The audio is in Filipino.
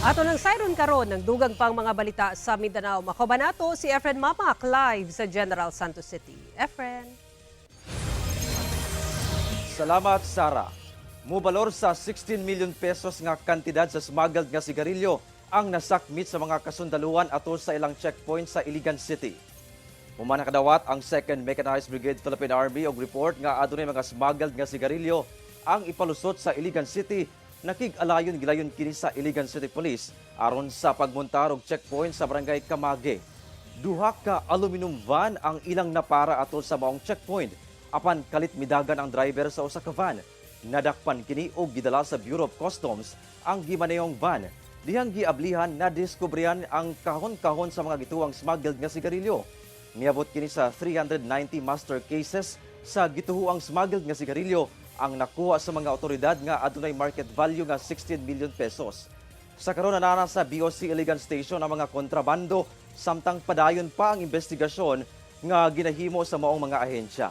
Ato ng siren karon ng dugang pang mga balita sa Mindanao. Makobanato si Efren Mamak live sa General Santos City. Efren. Salamat, Sara. Mubalor sa 16 million pesos nga kantidad sa smuggled nga sigarilyo ang nasakmit sa mga kasundalohan ato sa ilang checkpoint sa Iligan City. Humana kadawat ang 2nd Mechanized Brigade Philippine Army og report nga adunay mga smuggled nga sigarilyo ang ipalusot sa Iligan City. Nakig-alayon gilayon kini sa Iligan City Police aron sa pagmontar og checkpoint sa barangay Kamage. Duha ka aluminum van ang ilang napara ato sa maong checkpoint. Apan kalit midagan ang driver sa usa ka van. Nadakpan kini og gidala sa Bureau of Customs ang gimanayong van. Dihang giablihan na diskubrihan ang kahon-kahon sa mga gituohang smuggled nga sigarilyo. Miabot kini sa 390 master cases sa gituohang smuggled nga sigarilyo ang nakuha sa mga otoridad nga adunay market value nga 16 million pesos. Sa karon na sa BOC Iligan Station ang mga kontrabando samtang padayon pa ang investigasyon nga ginahimo sa maong mga ahensya.